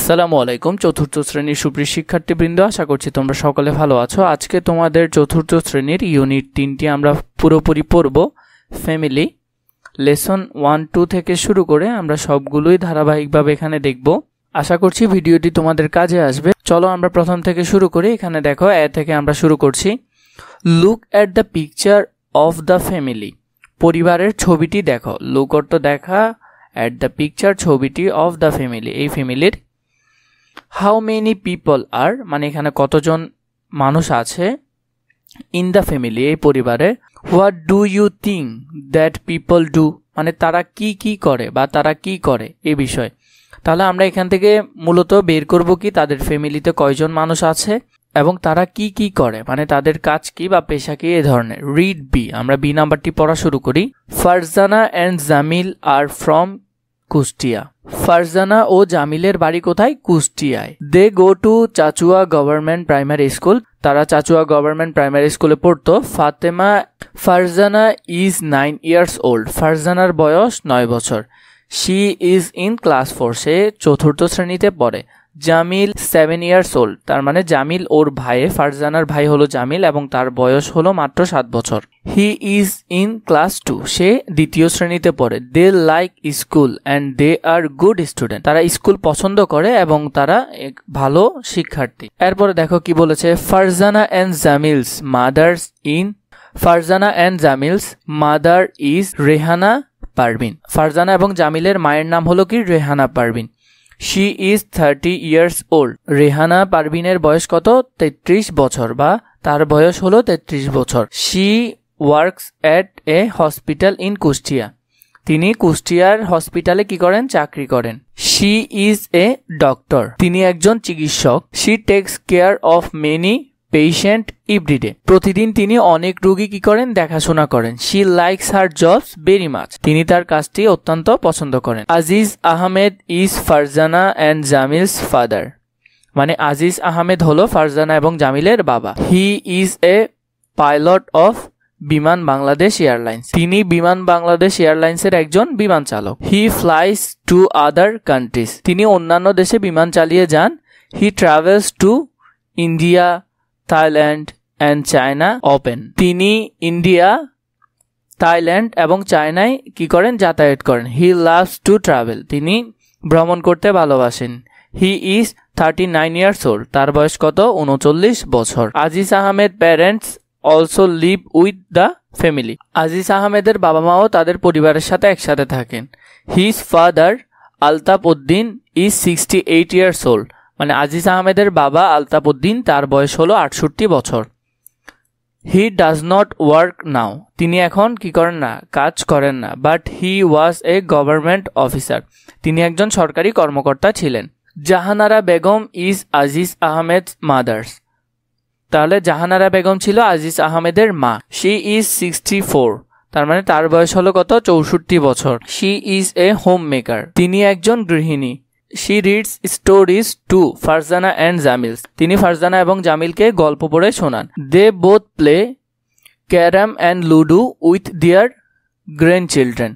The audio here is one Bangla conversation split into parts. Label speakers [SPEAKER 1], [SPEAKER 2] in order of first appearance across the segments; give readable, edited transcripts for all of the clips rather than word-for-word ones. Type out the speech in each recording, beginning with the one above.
[SPEAKER 1] আসসালামু আলাইকুম চতুর্থ শ্রেণীর সুপ্রিয় শিক্ষার্থীবৃন্দ, আশা করছি তোমরা সকলে ভালো আছো। আজকে তোমাদের চতুর্থ শ্রেণীর ইউনিট 3টি আমরা পুরোপুরি পড়ব। ফ্যামিলি লেসন 1-2 থেকে শুরু করে আমরা সবগুলোই ধারাবাহিকভাবে এখানে দেখব। আশা করছি ভিডিওটি তোমাদের কাজে আসবে। চলো আমরা প্রথম থেকে শুরু করি। এখানে দেখো এ থেকে আমরা শুরু করছি। Look at the picture of the family. পরিবারের ছবিটি দেখো। লুক অর্থ দেখা, অ্যাট দ্য পিকচার ছবিটি, অফ দ্য ফ্যামিলি এই ফ্যামিলির। হাউ মেনি পিপল আর মানে এখানে কতজন মানুষ আছে, ইন দ্য ফ্যামিলি এই পরিবারে। What do you think that people do মানে তারা কি কি করে বা তারা কি করে এই বিষয়। তাহলে আমরা এখান থেকে মূলত বের করব কি তাদের ফ্যামিলিতে কয়জন মানুষ আছে এবং তারা কি কি করে মানে তাদের কাজ কি বা পেশা কি এই ধরনের। রিড বি, আমরা বি নাম্বারটি পড়া শুরু করি। Farzana and Jamil are from Kushtia. Farzana ও জামিলের বাড়ি কোথায়? কুষ্টিয়ায়। They go to Chachua government primary school. তারা চাচুয়া গভর্নমেন্ট প্রাইমারি স্কুলে পড়তো। Farzana is 9 years old। ফারজানার বয়স 9 বছর। She is in class 4। সে চতুর্থ শ্রেণীতে পড়ে। Jamil 7 years old। তার মানে জামিল ওর ভাই, ফারজানার ভাই হলো জামিল এবং তার বয়স হলো মাত্র 7 বছর। He is in class 2। সে দ্বিতীয় শ্রেণীতে পড়ে। They like school and they are good student. তারা স্কুল পছন্দ করে এবং তারা এক ভালো শিক্ষার্থী। এরপরে দেখো কি বলেছে। Farzana and Jamil's mother is Rehana Parvin. Farzana এবং জামিলের মায়ের নাম হলো কি? Rehana Parvin. She is 30 years old। Rehana পারভিনের বয়স কত? 33 বছর বা তার বয়স হলো 33 বছর। She works at a hospital in Kushtia. তিনি কুষ্টিয়ার হসপিটালে কি করেন? চাকরি করেন। She is a doctor. তিনি একজন চিকিৎসক। She takes care of many patient every day. প্রতিদিন তিনি অনেক রোগী কি করেন? দেখাশোনা করেন। She likes her jobs very much. তিনি তার কাজটি অত্যন্ত পছন্দ করেন। Aziz Ahmed is Farzana and Jamil's father. মানে আজিজ আহমেদ হলো ফারজানা এবং জামিলের বাবা। He is a pilot of বিমান বাংলাদেশ এয়ারলাইন্স। তিনি বিমান বাংলাদেশ এয়ারলাইন্সের একজন বিমান চালক। He flies to other countries. তিনি অন্যান্য দেশে বিমান চালিয়ে যান। He travels to India, Thailand and China open. তিনি ইন্ডিয়া, থাইল্যান্ড এবং চায়নায় কি করেন? যাতায়াত করেন। He loves to travel. তিনি ভ্রমণ করতে ভালোবাসেন। He is 39 years old। তার বয়স কত? 39 বছর। Aziz Ahmed parents also live with the family. Aziz আহমেদের বাবা মাও তাদের পরিবারের সাথে একসাথে থাকেন। His father Altaf Uddin is 68 years old। মানে আজিজ আহমেদের বাবা আলতাফ উদ্দিন, তার বয়স হলো 68 বছর। He does not work now. তিনি এখন কি করেন না? কাজ করেন না। But he was a government officer. তিনি একজন সরকারি কর্মকর্তা ছিলেন। Jahanara Begum is Aziz Ahmed mother's. তাহলে জাহানারা বেগম ছিল আজিজ আহমেদের মা। She is 64। তার মানে তার বয়স হলো কত? 64 বছর। She is a home maker. তিনি একজন গৃহিণী। She reads stories to Farzana and Jamil's. তিনি ফারজানা এবং জামিলকে গল্প পড়ে শোনান। They both play carrom and ludo with their grandchildren.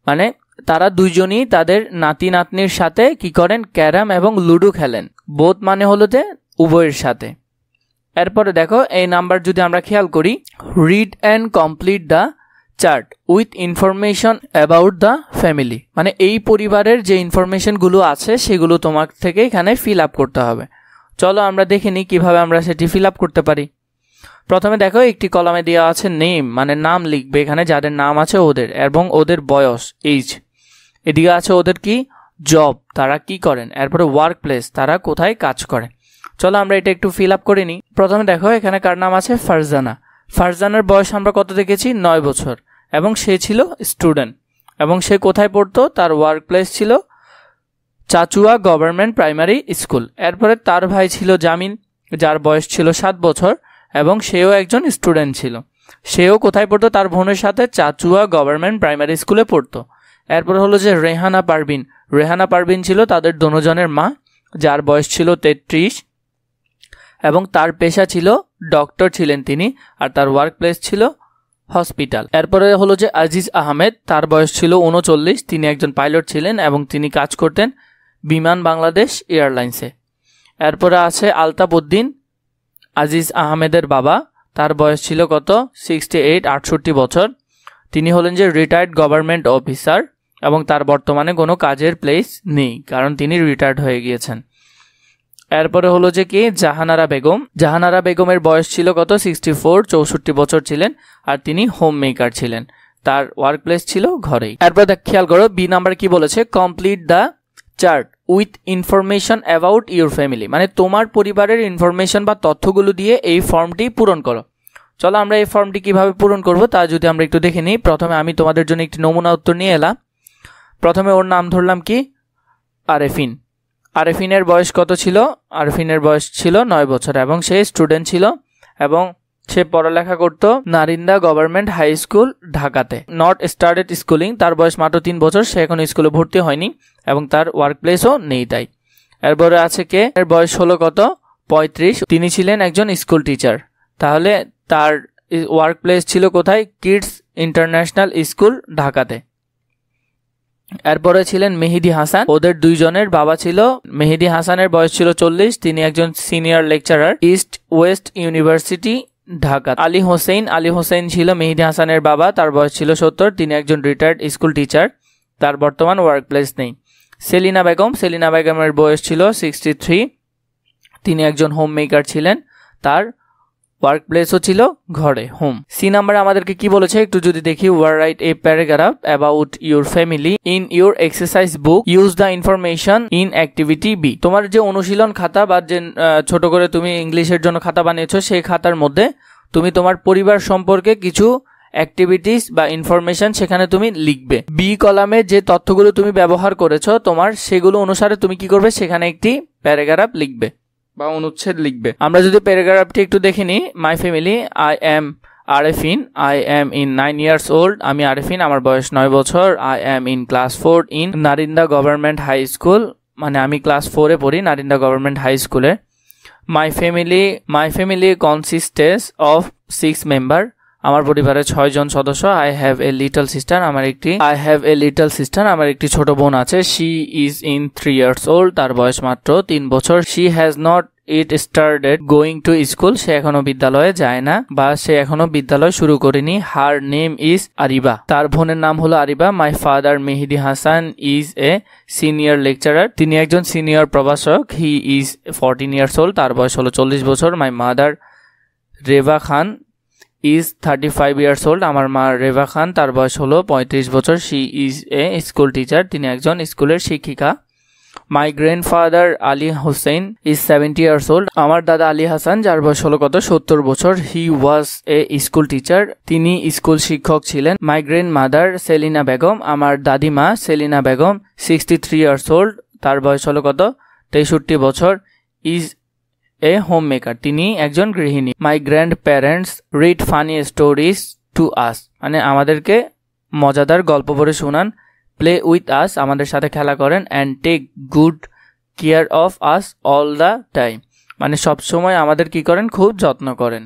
[SPEAKER 1] মানে তারা দুইজনই তাদের নাতি নাতনির সাথে কি করেন? ক্যারাম এবং লুডো খেলেন। বোথ মানে হলো যে উভয়ের সাথে। এরপরে দেখো এই নাম্বার যদি আমরা খেয়াল করি। Read and complete the chart with information about the family. মানে এই পরিবারের যে ইনফরমেশনগুলো আছে সেগুলো তোমার থেকে এখানে ফিল আপ করতে হবে। চলো আমরা দেখে নিই কীভাবে আমরা সেটি ফিল আপ করতে পারি। প্রথমে দেখো একটি কলামে দেওয়া আছে নেম, মানে নাম লিখবে এখানে যাদের নাম আছে ওদের, এবং ওদের বয়স এইজ। এদিকে আছে ওদের কি জব, তারা কি করেন। এরপরে ওয়ার্ক প্লেস, তারা কোথায় কাজ করে। চলো আমরা এটা একটু ফিল আপ করে নিই। প্রথমে দেখো এখানে কার নাম আছে? ফারজানা। ফারজানার বয়স আমরা কত দেখেছি? 9 বছর এবং সে ছিল স্টুডেন্ট এবং সে কোথায় পড়তো? তার ওয়ার্ক প্লেস ছিল চাচুয়া গভর্নমেন্ট প্রাইমারি স্কুল। এরপরে তার ভাই ছিল জামিল, যার বয়স ছিল 7 বছর এবং সেও একজন স্টুডেন্ট ছিল। সেও কোথায় পড়তো? তার বোনের সাথে চাচুয়া গভর্নমেন্ট প্রাইমারি স্কুলে পড়তো। এরপর হলো যে রেহানা পারভিন। রেহানা পারভিন ছিল তাদের দুজনের মা, যার বয়স ছিল 33 এবং তার পেশা ছিল ডক্টর ছিলেন তিনি, আর তার ওয়ার্ক প্লেস ছিল হসপিটাল। এরপরে হলো যে আজিজ আহমেদ, তার বয়স ছিল 39, তিনি একজন পাইলট ছিলেন এবং তিনি কাজ করতেন বিমান বাংলাদেশ এয়ারলাইন্সে। এরপরে আছে আলতাফ উদ্দিন আজিজ আহমেদের বাবা, তার বয়স ছিল কত? 68 বছর। তিনি হলেন যে রিটায়ার্ড গভর্নমেন্ট অফিসার এবং তার বর্তমানে কোনো কাজের প্লেস নেই, কারণ তিনি রিটায়ার্ড হয়ে গিয়েছেন। এরপরে হলো যে কি জাহানারা বেগম। জাহানারা বেগমের বয়স ছিল কত? 64 বছর ছিলেন, আর তিনি হোম মেকার ছিলেন, তার ওয়ার্ক প্লেস ছিল ঘরেই। এরপর খেয়াল করো বি নাম্বার কি বলেছে, complete the chart with information about your family, মানে তোমার পরিবারের ইনফরমেশন বা তথ্যগুলো দিয়ে এই ফর্মটি পূরণ করো। চলো আমরা এই ফর্মটি কিভাবে পূরণ করব তা যদি আমরা একটু দেখে নিই। প্রথমে আমি তোমাদের জন্য একটি নমুনা উত্তর নিয়ে এলাম। প্রথমে ওর নাম ধরলাম কি? আরেফিন। আরেফিনের বয়স কত ছিল? আরেফিনের বয়স ছিল 9 বছর এবং সে স্টুডেন্ট ছিল এবং সে পড়ালেখা করত নারিন্দা গভর্নমেন্ট হাই স্কুল ঢাকাতে। নট স্টার্টেড স্কুলিং, তার বয়স মাত্র 3 বছর, সে এখন স্কুলে ভর্তি হয়নি এবং তার ওয়ার্ক প্লেসও নেই তাই। এরপরে আছে কে? এর বয়স হলো কত? 35। তিনি ছিলেন একজন স্কুল টিচার, তাহলে তার ওয়ার্ক প্লেস ছিল কোথায়? কিডস ইন্টারন্যাশনাল স্কুল ঢাকাতে। এরপরে ছিলেন মেহেদি হাসান, ওদের দুইজনের বাবা ছিল। মেহেদি হাসানের বয়স ছিল 40, তিনি একজন senior lecturer east West university Dhaka. Ali Hossain ছিল মেহেদি হাসানের বাবা, তার বয়স ছিল 70, তিনি একজন রিটায়ার্ড স্কুল টিচার, তার বর্তমান ওয়ার্ক প্লেস নেই। সেলিনা বেগমের বয়স ছিল 63, তিনি একজন হোম মেকার ছিলেন, তার ওয়ার্ক প্লেসও ছিল ঘরে, হোম। সি নাম্বারে আমাদেরকে কি বলেছে একটু যদি দেখি, write a paragraph about your family in your exercise book, use the information in activity B. তোমার যে অনুশীলন খাতা বা যে ছোট করে তুমি ইংলিশের জন্য খাতা বানিয়েছো, সেই খাতার মধ্যে তুমি তোমার পরিবার সম্পর্কে কিছু অ্যাক্টিভিটিস বা ইনফরমেশন সেখানে তুমি লিখবে। বি কলামে যে তথ্যগুলো তুমি ব্যবহার করেছো তোমার, সেগুলো অনুসারে তুমি কি করবে? সেখানে একটি প্যারাগ্রাফ লিখবে বা অনুচ্ছেদ লিখবে। আমরা যদি প্যারাগ্রাফটি একটু দেখে নিই, my family, I am Arefin, I am in 9 years old, আমি আরেফিন, আমার বয়স 9 বছর। I am in class 4 in Narinda government high school, মানে আমি ক্লাস 4-এ পড়ি নারিন্দা গভর্নমেন্ট হাই স্কুলে। My family consists of 6 member, আমার পরিবারের 6 জন সদস্য। I have a little sister, আমার একটি ছোট বোন আছে। She is in 3 years old, তার বয়স মাত্র 3 বছর। She has not yet started going to school, সে এখনো বিদ্যালয়ে যায় না বা সে এখনো বিদ্যালয় শুরু করেনি। হার নেম ইজ আরিবা, তার বোনের নাম হলো Ariba. My father Mehedi Hasan is a senior lecturer, তিনি একজন সিনিয়র প্রভাষক। হি ইজ 14 years old, তার বয়স হলো 40 বছর। My mother Reba Khan is 35 years old, আমার মা রেবা খান, তার বয়স হলো 35 বছর। She is A school teacher, তিনি একজন স্কুলের শিক্ষিকা। My grandfather Ali Hossain is 70 years old, আমার দাদা আলী হাসান, যার বয়স হলো কত? 70 বছর। হি ওয়াজ এ স্কুল টিচার, তিনি স্কুল শিক্ষক ছিলেন। মাই গ্র্যান্ডমাদার সেলিনা বেগম, আমার দাদিমা সেলিনা বেগম, 63 years old, তার বয়স হলো কত? 63 বছর। ইজ এ হোম মেকার, তিনি একজন গৃহিণী। মাই grand parents read funny stories to us, মানে আমাদেরকে মজাদার গল্প পড়ে শোনান। প্লে উইথ আস, আমাদের সাথে খেলা করেন। And take good care of us all the time, মানে সবসময় আমাদের কি করেন? খুব যত্ন করেন।